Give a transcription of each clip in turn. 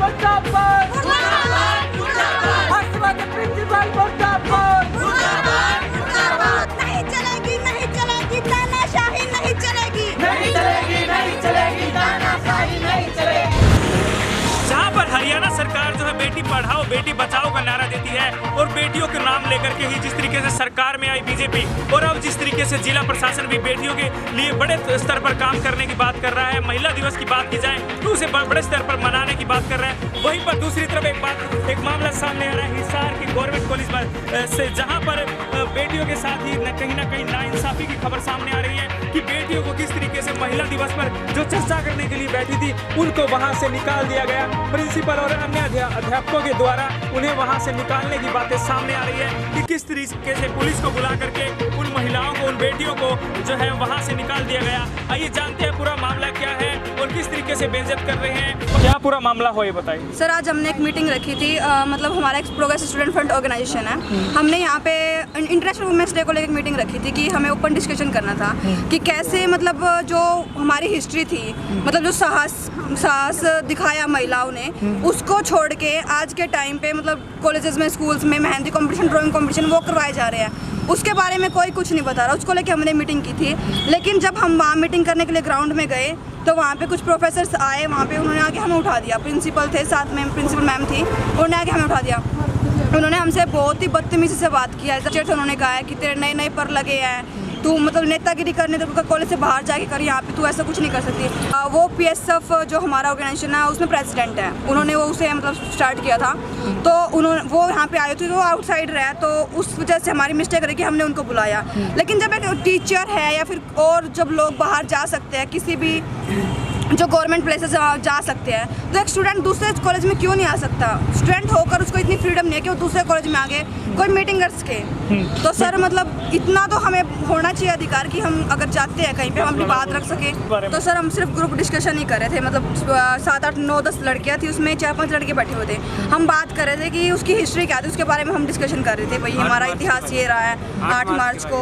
मुर्दाबाद, हर्षवर्धन प्रिंसिपल मुर्दाबाद, नहीं चलेगी, नहीं चलेगी, तानाशाही नहीं चलेगी, नहीं चलेगी, नहीं चलेगी, तानाशाही नहीं चलेगी। जहाँ पर हरियाणा सरकार जो है बेटी पढ़ाओ बेटी बचाओ का नारा देती है और बेटियों के नाम लेकर के ही जिस तरीके से सरकार में आई बीजेपी और अब जिस तरीके से जिला प्रशासन भी बेटियों के लिए बड़े स्तर पर काम करने की बात कर रहा है, महिला दिवस की बात की जाए तो उसे बड़े स्तर पर मनाने की बात कर रहा है। वहीं पर दूसरी तरफ एक मामला सामने आ रहा है हिसार की गवर्नमेंट कॉलेज से, जहाँ पर बेटियों के साथ ही कहीं ना कहीं नाइंसाफी की खबर सामने आ रही है कि बेटियों को किस तरीके से महिला दिवस पर जो चर्चा करने के लिए बैठी थी उनको वहाँ से निकाल दिया गया। प्रिंसिपल और अन्य अध्यापकों के द्वारा उन्हें वहां से निकालने की बातें सामने आ रही है कि किस तरीके से पुलिस को बुला करके उन महिलाओं को उन बेटियों को जो है वहां से निकाल दिया गया। आइए जानते हैं पूरा मामला क्या है और किस तरीके से बेइज्जत कर रहे हैं, क्या पूरा मामला हो ये बताइए। सर आज हमने एक मीटिंग रखी थी, मतलब हमारा एक प्रोग्रेस स्टूडेंट फ्रंट ऑर्गेनाइजेशन है। हमने यहाँ पे इंटरनेशनल वुमेंस डे को लेकर मीटिंग रखी थी कि हमें ओपन डिस्कशन करना था कि कैसे मतलब जो हमारी हिस्ट्री थी, मतलब जो साहस दिखाया महिलाओं ने, उसको छोड़ के आज के टाइम पे मतलब कॉलेजेस में स्कूल्स में मेहंदी कंपटीशन ड्राइंग कंपटीशन वो करवाए जा रहे हैं, उसके बारे में कोई कुछ नहीं बता रहा। उसको लेके हमने मीटिंग की थी, लेकिन जब हम वहाँ मीटिंग करने के लिए ग्राउंड में गए तो वहाँ पे कुछ प्रोफेसर्स आए, वहाँ पे उन्होंने आके हमें उठा दिया। प्रिंसिपल थे साथ में, प्रिंसिपल मैम थी, उन्होंने आके हमें उठा दिया। उन्होंने हमसे बहुत ही बदतमीजी से बात किया। उन्होंने कहा है कि तेरे नए नए पर लगे हैं, तू मतलब नेतागिरी करने तो कॉलेज से बाहर जाके कर, यहाँ पे तू ऐसा कुछ नहीं कर सकती। वो PSF जो हमारा ऑर्गेनाइजेशन है उसमें प्रेसिडेंट है, उन्होंने वो उसे मतलब स्टार्ट किया था, तो उन्होंने वो यहाँ पे आए थे, तो आउटसाइड रहे, तो उस वजह से हमारी मिस्टेक रही कि हमने उनको बुलाया। लेकिन जब एक टीचर है या फिर और जब लोग बाहर जा सकते हैं, किसी भी जो गवर्नमेंट प्लेसेस जा सकते हैं, तो एक स्टूडेंट दूसरे कॉलेज में क्यों नहीं आ सकता? स्टूडेंट होकर उसको इतनी फ्रीडम नहीं है कि वो दूसरे कॉलेज में आगे कोई मीटिंग कर सके। तो सर मतलब इतना तो हमें होना चाहिए अधिकार कि हम अगर जाते हैं कहीं पे हम अपनी बात रख सके। तो सर हम सिर्फ ग्रुप डिस्कशन ही कर रहे थे, मतलब 7, 8, 9, 10 लड़कियाँ थी, उसमें 4, 5 लड़के बैठे हुए थे। हम बात कर रहे थे कि उसकी हिस्ट्री क्या थी, उसके बारे में हम डिस्कशन कर रहे थे। भाई हमारा इतिहास ये रहा है 8 मार्च को,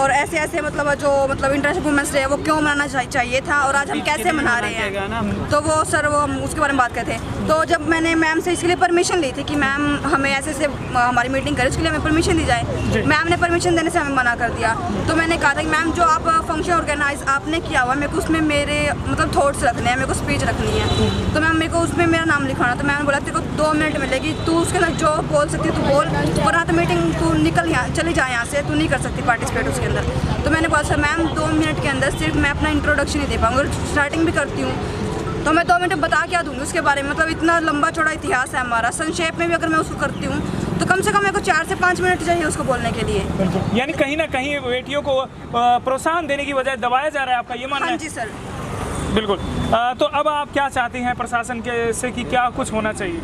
और ऐसे ऐसे मतलब जो मतलब इंटरनेशनल वुमेन्स डे है वो क्यों मनाना चाहिए था और आज हम कैसे मना रहे हैं। तो वो सर वो हम उसके बारे में बात करते थे। तो जब मैंने मैम से इसके लिए परमिशन ली थी कि मैम हमें ऐसे ऐसे हमारी मीटिंग करें, उसके लिए हमें परमिशन दी जाए, मैम ने परमिशन देने से हमें मना कर दिया। तो मैंने कहा था कि मैम जो आप फंक्शन ऑर्गेनाइज आपने किया हुआ है, मेरे को उसमें मेरे मतलब थॉट्स रखने हैं, मेरे को स्पीच रखनी है, तो मैम मेरे को उसमें मेरा नाम लिखाना। तो मैम बोला तेरे को 2 मिनट मिलेगी, तू उसके अंदर जो बोल सकती है तू बोल, वरना तो मीटिंग तू निकल यहाँ चली जाए, यहाँ से तू नहीं कर सकती पार्टिसिपेट उसके अंदर। तो मैंने बोला सर मैम 2 मिनट के अंदर सिर्फ मैं अपना इंट्रोडक्शन ही दे पाऊँगी, और स्टार्टिंग भी करती हूँ तो मैं 2 मिनट बता क्या दूँगी उसके बारे में, मतलब इतना लंबा चौड़ा इतिहास है हमारा। संक्षेप में भी अगर मैं उसको करती हूँ तो कम से कम मेरे को 4 से 5 मिनट चाहिए उसको बोलने के लिए। यानी कहीं ना कहीं बेटियों को प्रोत्साहन देने की बजाय दबाया जा रहा है, आपका ये मानना है? हाँ जी सर। बिल्कुल। तो अब आप क्या चाहती हैं प्रशासन के से कि क्या कुछ होना चाहिए?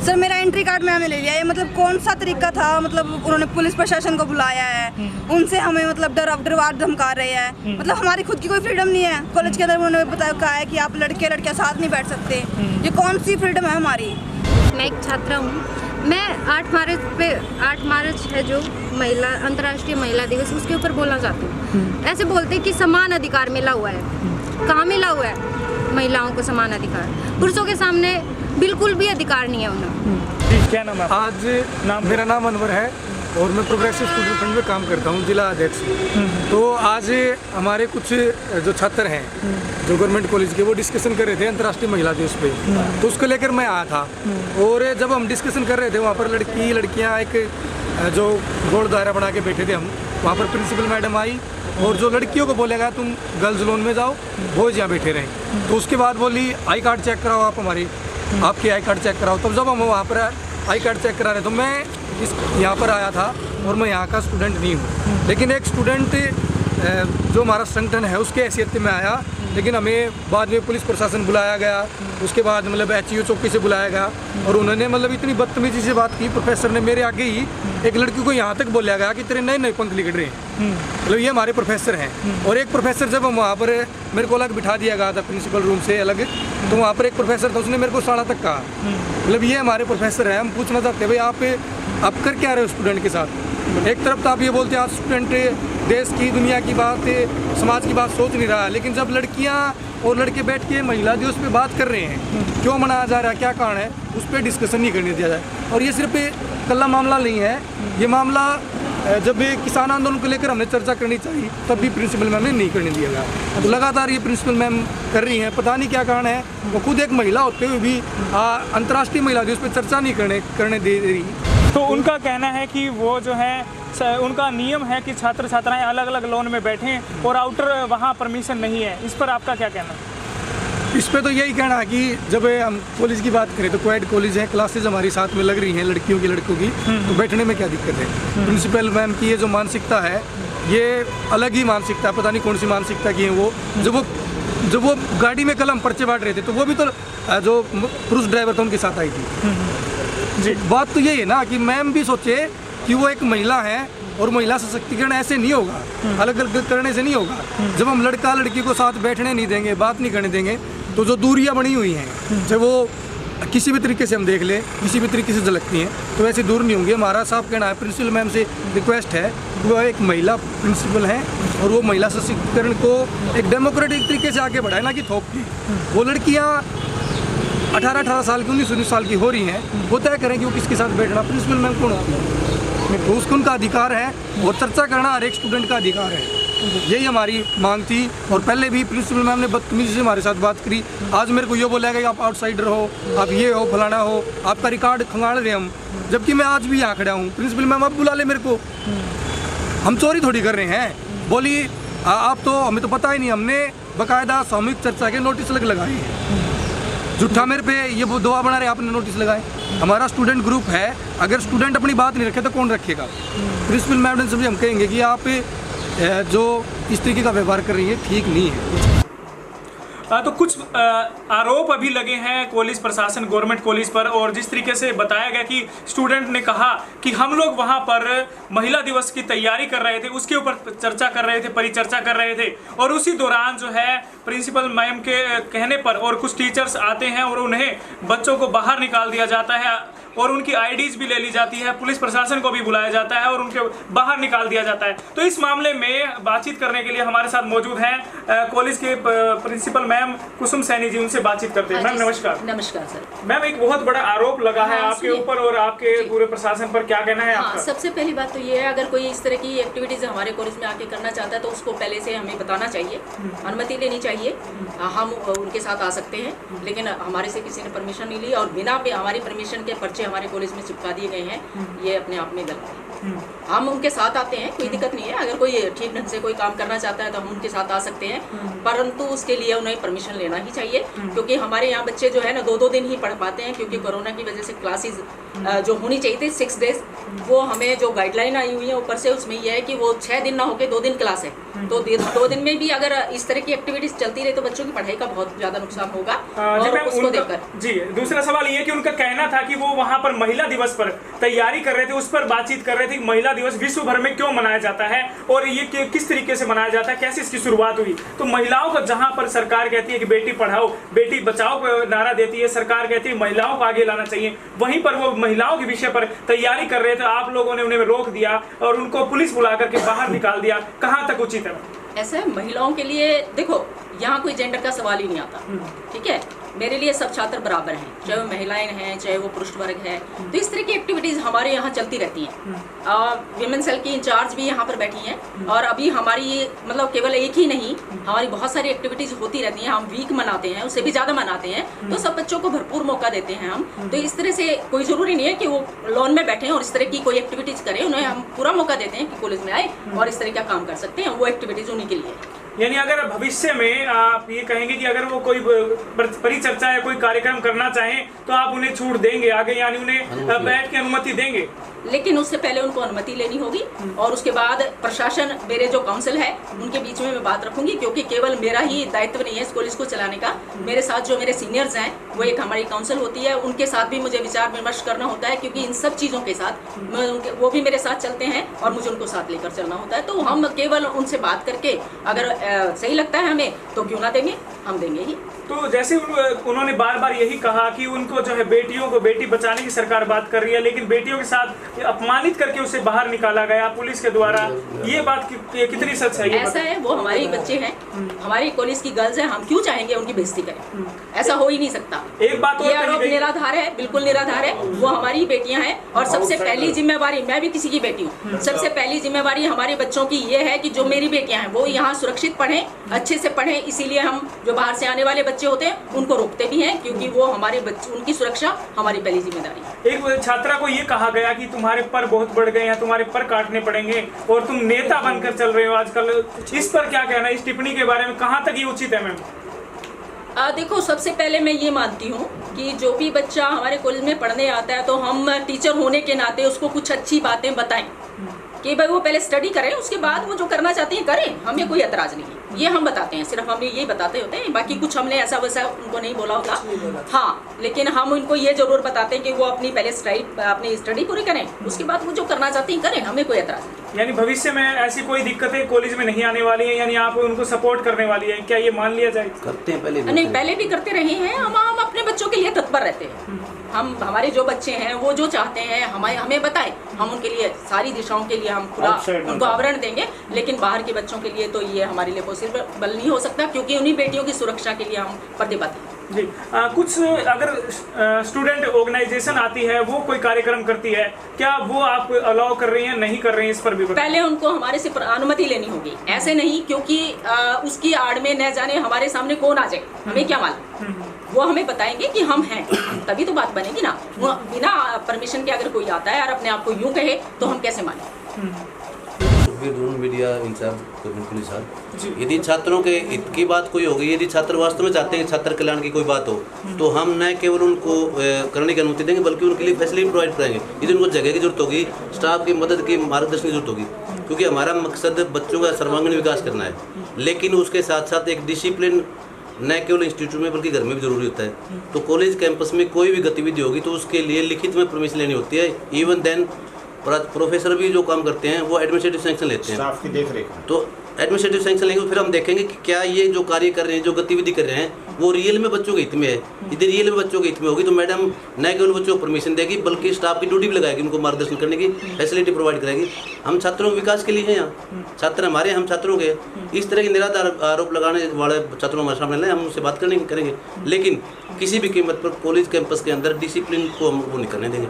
सर मेरा एंट्री कार्ड मैंने ले लिया है, मतलब कौन सा तरीका था, मतलब उन्होंने पुलिस प्रशासन को बुलाया है, उनसे हमें मतलब डरवार धमका रहे हैं, मतलब हमारी खुद की कोई फ्रीडम नहीं है। कॉलेज के अंदर उन्होंने बताया कहा है कि आप लड़के लड़कियां साथ नहीं बैठ सकते, ये कौन सी फ्रीडम है हमारी? मैं एक छात्रा हूँ। मैं 8 मार्च है जो महिला अंतर्राष्ट्रीय महिला दिवस, उसके ऊपर बोलना चाहती हूँ। ऐसे बोलते हैं कि समान अधिकार मिला हुआ है, कहाँ मिला हुआ है? महिलाओं को समान अधिकार, पुरुषों के सामने बिल्कुल भी अधिकार नहीं है उन्हें। क्या नाम है? आज मेरा नाम अनवर है और मैं प्रोग्रेसिव स्टूडेंट फ्रंट में काम करता हूँ, जिला अध्यक्ष। तो आज हमारे कुछ जो छात्र हैं जो गवर्नमेंट कॉलेज के, वो डिस्कशन कर रहे थे अंतर्राष्ट्रीय महिला दिवस पे, तो उसको लेकर मैं आया था। और जब हम डिस्कशन कर रहे थे वहाँ पर लड़कियाँ एक जो गोल दायरा बना के बैठे थे हम, वहाँ पर प्रिंसिपल मैडम आई और जो लड़कियों को बोलेगा तुम गर्ल्स जोन में जाओ, बॉयज यहाँ बैठे रहें। तो उसके बाद बोली आई कार्ड चेक कराओ, आप हमारी आपके आई कार्ड चेक कराओ। तब जब हम वहाँ पर आई कार्ड चेक करा रहे तो मैं यहाँ पर आया था और मैं यहाँ का स्टूडेंट नहीं हूँ, लेकिन एक स्टूडेंट जो हमारा संगठन है उसके हैसियत में आया। लेकिन हमें बाद में पुलिस प्रशासन बुलाया गया, उसके बाद मतलब HU चौकी से बुलाया गया और उन्होंने मतलब इतनी बदतमीजी से बात की। प्रोफेसर ने मेरे आगे ही एक लड़की को यहाँ तक बोला गया कि तेरे नए नए पंख निकल रहे हैं, मतलब ये हमारे प्रोफेसर हैं। और एक प्रोफेसर जब हम वहाँ पर मेरे को अलग बिठा दिया गया था प्रिंसिपल रूम से अलग, तो वहाँ पर एक प्रोफेसर था, उसने मेरे को साला तक कहा, मतलब ये हमारे प्रोफेसर हैं। हम पूछना चाहते हैं भाई आप कर क्या रहे हो स्टूडेंट के साथ? एक तरफ तो आप ये बोलते हैं आज स्टूडेंट देश की दुनिया की बात समाज की बात सोच नहीं रहा है, लेकिन जब लड़कियां और लड़के बैठ के महिला दिवस पे बात कर रहे हैं, क्यों मनाया जा रहा है, क्या कारण है, उस पर डिस्कशन नहीं करने दिया जाए। और ये सिर्फ कल्ला मामला नहीं है, ये मामला जब किसान आंदोलन को लेकर हमने चर्चा करनी चाहिए तब भी प्रिंसिपल मैम ने नहीं करने दिया गया। तो लगातार ये प्रिंसिपल मैम कर रही हैं, पता नहीं क्या कारण है। वो खुद एक महिला होते हुए भी अंतर्राष्ट्रीय महिला दिवस पर चर्चा नहीं करने दे रही। तो उनका कहना है कि वो जो है उनका नियम है कि छात्र छात्राएं अलग अलग लोन में बैठें और आउटर वहाँ परमिशन नहीं है। इस पर आपका क्या कहना है? इस पे तो यही कहना है कि जब हम कॉलेज की बात करें तो क्वाइट कॉलेज है, क्लासेज हमारी साथ में लग रही हैं लड़कियों की लड़कों की, तो बैठने में क्या दिक्कत है। प्रिंसिपल मैम की ये जो मानसिकता है ये अलग ही मानसिकता है, पता नहीं कौन सी मानसिकता की है वो। जब वो गाड़ी में कलम पर्चे बांट रहे थे तो वो भी तो जो पुरुष ड्राइवर था उनके साथ आई थी जी। बात तो यही है ना कि मैम भी सोचे कि वो एक महिला है और महिला सशक्तिकरण ऐसे नहीं होगा, अलग अलग करने से नहीं होगा। जब हम लड़का लड़की को साथ बैठने नहीं देंगे, बात नहीं करने देंगे, तो जो दूरियां बनी हुई हैं जब वो किसी भी तरीके से हम देख लें, किसी भी तरीके से झलकती हैं तो वैसे दूर नहीं होंगी। हमारा साफ कहना है, प्रिंसिपल मैम से रिक्वेस्ट है, वो एक महिला प्रिंसिपल हैं और वो महिला सशक्तिकरण को एक डेमोक्रेटिक तरीके से आगे बढ़ाए, ना कि थोप के। वो लड़कियाँ 18 साल की 19 साल की हो रही हैं, वो तय करें कि वो किसके साथ बैठना। प्रिंसिपल मैम कौन होती है? तो उसको उनका अधिकार है और चर्चा करना हर एक स्टूडेंट का अधिकार है। यही हमारी मांग थी। और पहले भी प्रिंसिपल मैम ने बदतमीजी से हमारे साथ बात करी। आज मेरे को ये बोला कि आप आउटसाइडर हो, आप ये हो, फलाना हो, आपका रिकॉर्ड खंगाल रहे हम, जबकि मैं आज भी यहाँ खड़ा हूँ। प्रिंसिपल मैम आप बुला ले मेरे को, हम चोरी थोड़ी कर रहे हैं। बोली आप तो हमें तो पता ही नहीं, हमने बाकायदा सामूहिक चर्चा के नोटिस लगाए हैं। झूठा मेरे पे ये दवा बना रहे, आपने नोटिस लगाए। हमारा स्टूडेंट ग्रुप है, अगर स्टूडेंट अपनी बात नहीं रखे तो कौन रखेगा? प्रिंसिपल मैम ने समझे हम कहेंगे कि आप जो इस तरीके का व्यवहार कर रही है ठीक नहीं है। तो कुछ आरोप अभी लगे हैं कॉलेज प्रशासन, गवर्नमेंट कॉलेज पर, और जिस तरीके से बताया गया कि स्टूडेंट ने कहा कि हम लोग वहां पर महिला दिवस की तैयारी कर रहे थे, उसके ऊपर चर्चा कर रहे थे, परिचर्चा कर रहे थे, और उसी दौरान जो है प्रिंसिपल मैम के कहने पर और कुछ टीचर्स आते हैं और उन्हें बच्चों को बाहर निकाल दिया जाता है और उनकी आईडीज भी ले ली जाती है, पुलिस प्रशासन को भी बुलाया जाता है और उनके बाहर निकाल दिया जाता है। तो इस मामले में बातचीत करने के लिए हमारे साथ मौजूद हैं कॉलेज के प्रिंसिपल मैम कुसुम सैनी जी, उनसे बातचीत करते हैं। मैम नमस्कार। नमस्कार सर। मैम एक बहुत बड़ा आरोप लगा है आपके ऊपर और आपके पूरे प्रशासन पर, क्या कहना है आपका? सबसे पहली बात तो ये है, अगर कोई इस तरह की एक्टिविटीज हमारे कॉलेज में आके करना चाहता है तो उसको पहले से हमें बताना चाहिए, अनुमति लेनी चाहिए। हम उनके साथ आ सकते हैं, लेकिन हमारे से किसी ने परमिशन नहीं ली और बिना हमारी परमिशन के पर्चे हमारे कॉलेज में चिपका दिए गए हैं। ये अपने आप में गलत है। हम उनके साथ आते हैं, कोई दिक्कत नहीं है। अगर कोई ठीक ढंग से कोई काम करना चाहता है तो हम उनके साथ आ सकते हैं, परंतु उसके लिए उन्हें परमिशन लेना ही चाहिए, क्योंकि हमारे यहाँ बच्चे जो है ना 2-2 दिन ही पढ़ पाते हैं, क्योंकि कोरोना की वजह से क्लासेस जो होनी चाहिए थी 6 डेज, वो हमें जो गाइडलाइन आई हुई है ऊपर से उसमें यह है कि वो 6 दिन ना होके 2 दिन क्लास है। तो 2 दिन में भी अगर इस तरह की एक्टिविटीज चलती रहे तो बच्चों की पढ़ाई का बहुत ज्यादा नुकसान होगा। और उसको देखकर जी, दूसरा सवाल ये कि उनका कहना था कि वो वहाँ पर महिला दिवस पर तैयारी कर रहे थे, उस पर बातचीत कर रहे थे कि महिला दिवस विश्व भर में क्यों मनाया जाता है और ये किस तरीके से मनाया जाता है, कैसे इसकी शुरुआत हुई। तो महिलाओं को जहाँ पर सरकार कहती है कि बेटी पढ़ाओ बेटी बचाओ को नारा देती है, सरकार कहती है महिलाओं को आगे लाना चाहिए, वहीं पर वो महिलाओं के विषय पर तैयारी कर रहे थे, आप लोगों ने उन्हें रोक दिया और उनको पुलिस बुला करके बाहर निकाल दिया। कहाँ तक उचित है? ऐसा है, महिलाओं के लिए देखो यहाँ कोई जेंडर का सवाल ही नहीं आता, ठीक है। मेरे लिए सब छात्र बराबर हैं, चाहे वो महिलाएं हैं चाहे वो पुरुष वर्ग है। तो इस तरह की एक्टिविटीज हमारे यहाँ चलती रहती हैं। विमेन सेल की इंचार्ज भी यहाँ पर बैठी हैं और अभी हमारी मतलब केवल एक ही नहीं, हमारी बहुत सारी एक्टिविटीज होती रहती हैं। हम वीक मनाते हैं, उससे भी ज़्यादा मनाते हैं, तो सब बच्चों को भरपूर मौका देते हैं हम। तो इस तरह से कोई ज़रूरी नहीं है कि वो लॉन में बैठे और इस तरह की कोई एक्टिविटीज करें, उन्हें हम पूरा मौका देते हैं कि कॉलेज में आए और इस तरह का काम कर सकते हैं। वो एक्टिविटीज उन्हीं के लिए। यानी अगर भविष्य में आप ये कहेंगे कि अगर वो कोई परिचर्चा या कोई कार्यक्रम करना चाहें तो आप उन्हें छूट देंगे आगे, यानी उन्हें बैठ के अनुमति देंगे? लेकिन उससे पहले उनको अनुमति लेनी होगी और उसके बाद प्रशासन, मेरे जो काउंसिल है उनके बीच में मैं बात रखूंगी, क्योंकि केवल मेरा ही दायित्व नहीं है इस कॉलेज को चलाने का। मेरे साथ जो मेरे सीनियर्स हैं, वो एक हमारी काउंसिल होती है, उनके साथ भी मुझे विचार विमर्श करना होता है, क्योंकि इन सब चीज़ों के साथ वो भी मेरे साथ चलते हैं और मुझे उनको साथ लेकर चलना होता है। तो हम केवल उनसे बात करके अगर सही लगता है हमें तो क्यों ना देंगे, हम देंगे ही। तो जैसे उन्होंने बार बार यही कहा कि उनको जो है बेटियों को बेटी बचाने की सरकार बात कर रही है, लेकिन बेटियों के साथ अपमानित करके उसे बाहर निकाला गया पुलिस के द्वारा, ये बात कितनी सच है? ये ऐसा है, वो हमारे ही बच्चे हैं, हमारी कॉलेज की गर्ल्स हैं, हम क्यों चाहेंगे उनकी बेइज्जती करें? ऐसा हो ही नहीं सकता। एक बात और ये कही आरोप गई- निराधार है, बिल्कुल निराधार है। वो हमारी ही बेटियां हैं और सबसे पहली जिम्मेवारी, मैं भी किसी की बेटी हूँ, सबसे पहली जिम्मेवारी हमारे बच्चों की ये है कि जो मेरी बेटियां हैं वो यहाँ सुरक्षित पढ़ें, अच्छे से पढ़ें। इसीलिए हम जो बाहर से आने वाले बच्चे होते हैं उनको रोकते भी हैं, क्योंकि वो हमारे बच्चे, उनकी सुरक्षा हमारी पहली जिम्मेदारी है। एक छात्रा को ये कहा गया कि तुम्हारे पर बहुत बढ़ गए हैं, तुम्हारे पर काटने पड़ेंगे और तुम नेता बनकर चल रहे हो आजकल, इस पर क्या कहना है? इस टिप्पणी के बारे में कहाँ तक ये उचित है मैम? देखो, सबसे पहले मैं ये मानती हूँ कि जो भी बच्चा हमारे कॉलेज में पढ़ने आता है तो हम टीचर होने के नाते उसको कुछ अच्छी बातें बताएं कि भाई वो पहले स्टडी करें, उसके बाद वो जो करना चाहते हैं करें, हमें कोई एतराज़ नहीं है। ये हम बताते हैं, सिर्फ हमें यही बताते होते हैं, बाकी कुछ हमने ऐसा वैसा उनको नहीं बोला होता। हाँ, लेकिन हम उनको ये जरूर बताते हैं कि वो अपनी पहले अपनी स्टडी पूरी करें, उसके बाद वो जो करना चाहते हैं करें, हमें कोई एतराज़ नहीं। यानी भविष्य में ऐसी कोई दिक्कतें कॉलेज में नहीं आने वाली है, यानी आप उनको सपोर्ट करने वाली है, क्या ये मान लिया जाए? करते हैं पहले भी नहीं, पहले भी करते रहे हैं। हम अपने बच्चों के लिए तत्पर रहते हैं। हम हमारे जो बच्चे हैं वो जो चाहते हैं हमें बताएं, हम उनके लिए सारी दिशाओं के लिए हम पूरा उनको आवरण देंगे। लेकिन बाहर के बच्चों के लिए तो ये हमारे लिए पॉसिबल नहीं हो सकता, क्योंकि उन्हीं बेटियों की सुरक्षा के लिए हम प्रतिबद्ध हैं। जी, कुछ अगर स्टूडेंट ऑर्गेनाइजेशन आती है, वो कोई कार्यक्रम करती है, क्या वो आप अलाउ कर रही हैं, नहीं कर रही हैं, इस पर भी बताएं। पहले उनको हमारे से अनुमति लेनी होगी, ऐसे नहीं, क्योंकि उसकी आड़ में न जाने हमारे सामने कौन आ जाए, हमें क्या मालूम। वो हमें बताएंगे कि हम हैं, तभी तो बात बनेगी ना। वो बिना परमिशन के अगर कोई आता है और अपने आप को यूं कहे तो हम कैसे माने? मीडिया इंचार्ज गवर्नमेंट पुलिस साहब, यदि छात्रों के हित की बात कोई होगी, यदि छात्र वास्तव में चाहते हैं छात्र कल्याण की कोई बात हो, तो हम न केवल उनको करने की अनुमति देंगे, बल्कि उनके लिए फैसिलिटी प्रोवाइड कराएंगे। यदि उनको जगह की जरूरत होगी, स्टाफ की मदद की, मार्गदर्शन की जरूरत होगी, क्योंकि हमारा मकसद बच्चों का सर्वांगीण विकास करना है। लेकिन उसके साथ साथ एक डिसिप्लिन न केवल इंस्टीट्यूट में बल्कि घर में भी जरूरी होता है। तो कॉलेज कैंपस में कोई भी गतिविधि होगी तो उसके लिए लिखित में परमिशन लेनी होती है। इवन देन प्रोफेसर भी जो काम करते हैं वो एडमिनिस्ट्रेटिव सैंक्शन लेते हैं, स्टाफ की देख-रेख। तो एडमिनिस्ट्रेटिव सैंक्शन लेंगे, फिर हम देखेंगे कि क्या ये जो कार्य कर रहे हैं, जो गतिविधि कर रहे हैं, वो रियल में बच्चों के हित में है। यदि रियल में बच्चों के हित में होगी तो मैडम न केवल बच्चों को परमिशन देगी, बल्कि स्टाफ की ड्यूटी भी लगाएगी, उनको मार्गदर्शन करने की फैसिलिटी प्रोवाइड कराएगी। हम छात्रों के विकास के लिए हैं, यहाँ छात्र हमारे, हम छात्रों के। इस तरह के निराधार आरोप लगाने वाले छात्रों हमारे सामने लाए, हम उनसे बात करेंगे, लेकिन किसी भी कीमत पर कॉलेज कैंपस के अंदर डिसिप्लिन को हम वो नहीं करने देंगे।